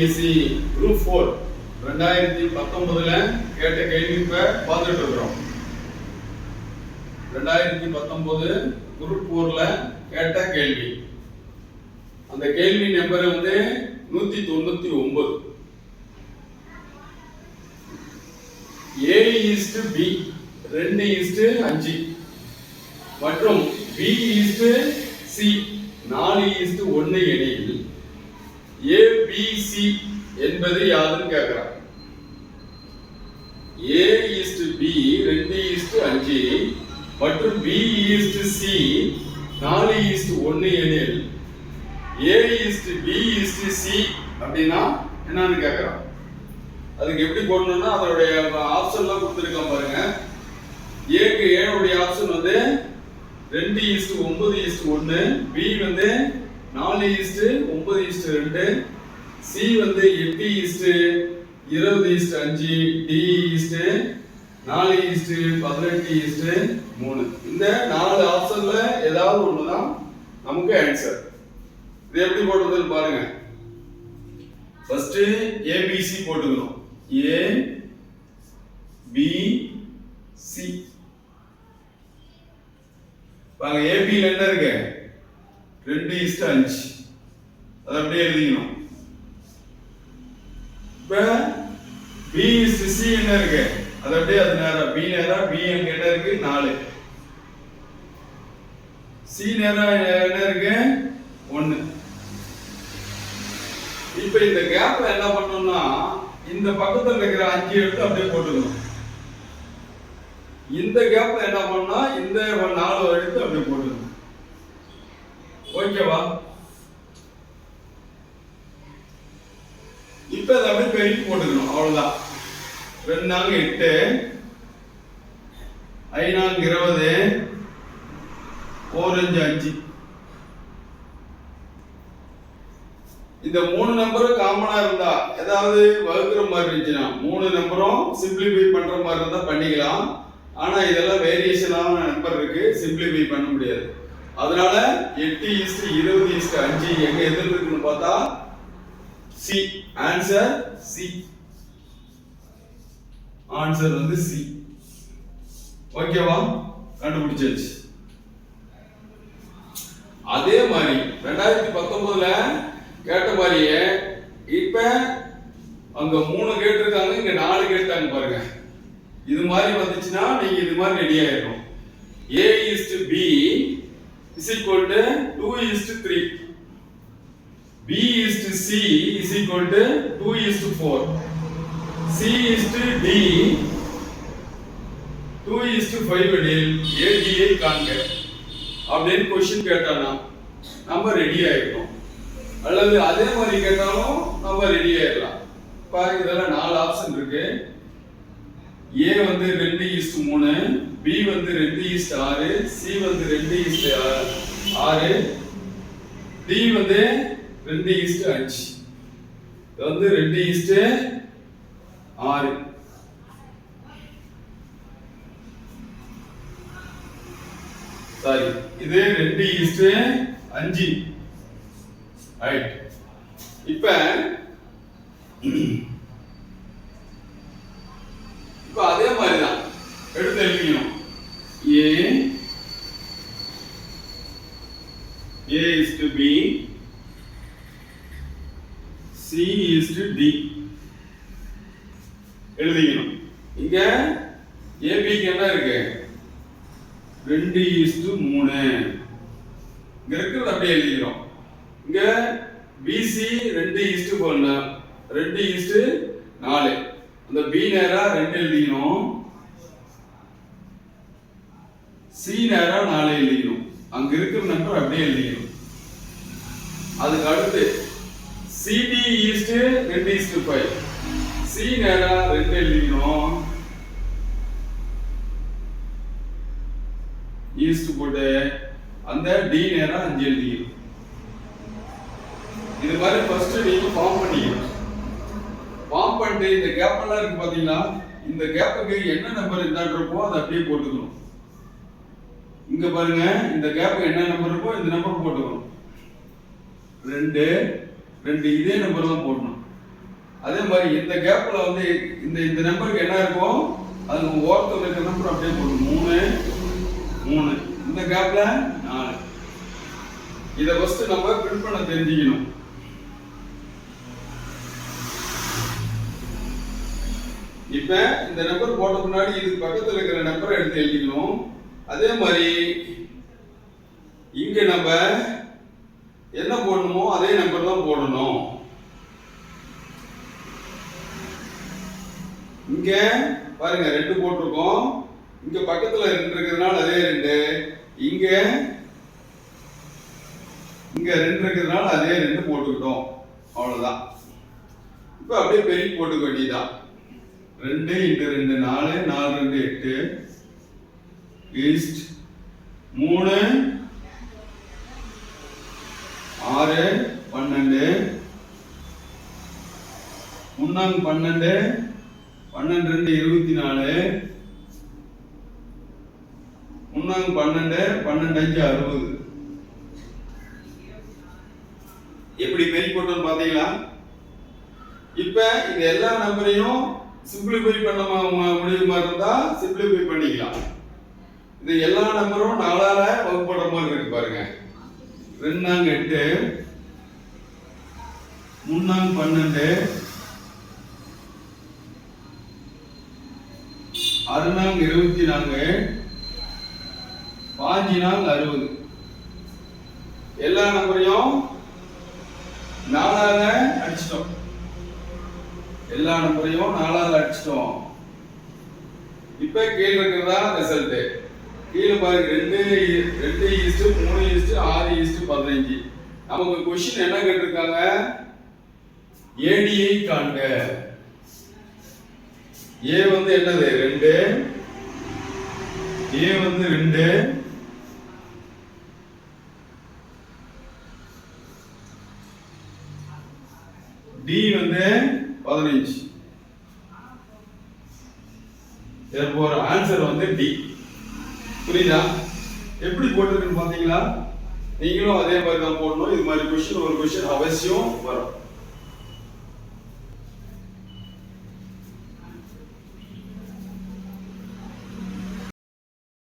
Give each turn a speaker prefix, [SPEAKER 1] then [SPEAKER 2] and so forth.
[SPEAKER 1] TNPSC group 4 2019ல கேட்ட கேள்வி இப்ப பார்த்துட்டு இருக்கிறோம். 2019 குரூப் 4ல கேட்ட கேள்வி. அந்த கேள்வி நம்பர் வந்து 199. A/B 2:5 மற்றும் B/C 4:1 எனில் ABC என்பது யாதுன்னு கேட்கிறார். A/B 2:5 மற்றும் B/C 4:1 எனில் A/B/C அப்படின்னா என்னன்னு கேட்கிறான். அதுக்கு எப்படி போடணும்னா அதோடைய ஆப்ஷன்லாம் கொடுத்துருக்கான் பாருங்க. ஏக்கு ஏனுடைய ஆப்ஷன் வந்து 2:9:1, B வந்து 4:9:2, C வந்து 8:20:5, D 4:18:3. இந்த 4 ஆப்ஷன்ல ஏதாவது ஒண்ணுதான் நமக்கு ஆன்சர். இது எப்படி போடுறதுன்னு பாருங்க. ஃபர்ஸ்ட் ABC போட்டுக்கணும். ABC பாருங்க. AB ல என்ன இருக்கு? 2:5. அத அப்படியே எழுதிக்கணும். இப்ப B/C என்ன இருக்கு? அது அப்படியே அது நேரா B நேரா B அங்க என்ன இருக்கு? 4. C நேரா என்ன இருக்கு? 1. இப்ப இந்த கேப்ல என்ன பண்ணணும்னா இந்த பக்கத்துல இருக்கிற 5 எடுத்து அப்படியே போட்டுக்கணும். இந்த கேப்ல என்ன பண்ணா இந்த 4 எடுத்து அப்படியே போட்டுக்கணும். ஓகேவா? இப்ப அதை அப்படியே பெருக்கி போட்டுக்கணும். அவ்வளவுதான். 2 4 8, 5 4 20, 4 5 5. இந்த 3 நம்பரும் காமனா இருந்தா ஏதாவது வகுக்கிற மாதிரி இருந்துச்சுன்னா 3 நம்பரும் சிம்பிளிஃபை பண்ற மாதிரி இருந்தா பண்ணிக்கலாம். ஆனா இதெல்லாம் வேரியேஷனான நம்பர் இருக்கு, சிம்பிளிஃபை பண்ண முடியாது. அதனால 8:20:5 எங்க எதில் இருக்குன்னு பார்த்தா C. Answer C. ஆன்சர் வந்து C. ஓகேவா? கண்டுபிடிச்சாச்சு. அதே மாதிரி 2019ல கேட்ட மாதிரியே இப்ப அங்க 3 கேட்டிருக்காங்க, இங்க 4 கேட்டாங்க பாருங்க. இது மாதிரி வந்துச்சுன்னா நீங்க இது மாதிரி ரெடி ஆயிடும். A/B is equal to 2:3. B/C is equal to 2:4. C/D 2:5 எனில் AD ஐ காண்க அப்படின்னு கொஸ்டின் கேட்டானா நம்ம ரெடி ஆயிடும். அல்லது அதே மாதிரி கேட்டாலும் நம்ம ரெடி ஆயிடலாம். பாருங்க, இதெல்லாம் 4 ஆப்ஷன் இருக்கு. A வந்து 2:3, B வந்து 2:6, C வந்து 2:6, D வந்து 2:5. இது வந்து 2:6. சாரி, இது 2:5. ரைட். இப்ப அதே மாதிரி தான் எடுத்து எழுதிக்கணும். A/B, C/D எழுதிக்கணும். இங்க AB க்கு என்ன இருக்கு? 2:3. இங்க இருக்கிறது அப்படியே எழுதிக்கிறோம். இங்க BC 2:4, 2:4. அந்த B நேரா 2 எழுதிக்கணும், C நேரா 4 எழுதிக்கணும். அங்க இருக்கிற நம்பர் அப்படியே எழுதிக்கணும். அதுக்கு அடுத்து CD is 2:5. C நேரா 2 எழுதிக்கணும், ஈஸ்ட் போட்டு அந்த D நேரா 5 எழுதிக்கணும். இது மாதிரி ஃபர்ஸ்ட் நீங்க ஃபார்ம் பண்ணிக்கணும். ஃபார்ம் பண்ணிட்டு இந்த கேப் எல்லாம் இருக்கு பாத்தீங்களா, இந்த கேப்புக்கு என்ன நம்பர் இருந்தான்றப்போ அதை அப்படியே போட்டுக்கணும். இங்க பாருங்க, இந்த கேப்புக்கு என்ன நம்பர் இருக்கோ இந்த நம்பர் போட்டுக்கணும். 2 2 இதே நம்பர் தான் போடணும். அதே மாதிரி இந்த கேப்ல வந்து இந்த இந்த நம்பருக்கு என்ன இருக்கும், அதுக்கு ஓரத்தில் இருக்கிற நம்பர் அப்படியே போடும். 3 3 இந்த கேப்ல 4. இதை ஃபர்ஸ்ட் நம்ம பிரிண்ட் பண்ண தெரிஞ்சுக்கணும். இப்ப இந்த நம்பர் போட்ட முன்னாடி இதுக்கு பக்கத்துல இருக்கிற நம்பரை எடுத்து எழுதிக்கணும். அதே மாதிரி இங்க நம்ம என்ன போடணுமோ அதே நம்பர் தான் போடணும். இங்க பாருங்க 2 போட்டிருக்கோம், இங்க பக்கத்துல 2 இருக்கிறதுனால அதே 2, இங்க 2 இருக்கிறதுனால அதே 2 போட்டுக்கிட்டோம். அவ்வளவுதான். இப்ப அப்படியே பெருக்கி போட்டுக்க வேண்டியதுதான். 2 × 2 4, 4 2 8 ஈஸ்ட் 3 6 12 3 12 12 2 24 3 12 12 5 60. எப்படி பெருக்கி போட்டோம்னு பாத்தீங்களா? இப்ப இந்த எல்லா நம்பரையும் சிம்பிளிஃபை பண்ண முடியுற மாதிரி இருந்தா சிம்பிளிஃபை பண்ணிக்கலாம். இது எல்லா நம்பரும் 4ஆல வகுப்படுற மாதிரி இருக்கு பாருங்க. 2 8 3 12 6 24 5 60. எல்லா நம்பரையும் 4ஆல அடிச்சிட்டோம். எல்லா நம்பரையும் 4ஆல அடிச்சிட்டோம். இப்ப கீழ இருக்கிறதா ரிசல்ட். கீழ பாருங்க 2 2 3 6 15. நமக்கு क्वेश्चन என்ன கேட்டிருக்காங்க? ஏடியை காண்க. ஏ வந்து என்னது 2, ஏ வந்து 2, டி வந்து 15. therefore ஆன்சர் வந்து டி. புரியுதா? எப்படி போட்டுருக்குன்னு பாத்தீங்களா? நீங்களும் அதே மாதிரி தான் போடணும். இது மாதிரி क्वेश्चन ஒரு क्वेश्चन அவசியம் வரும்.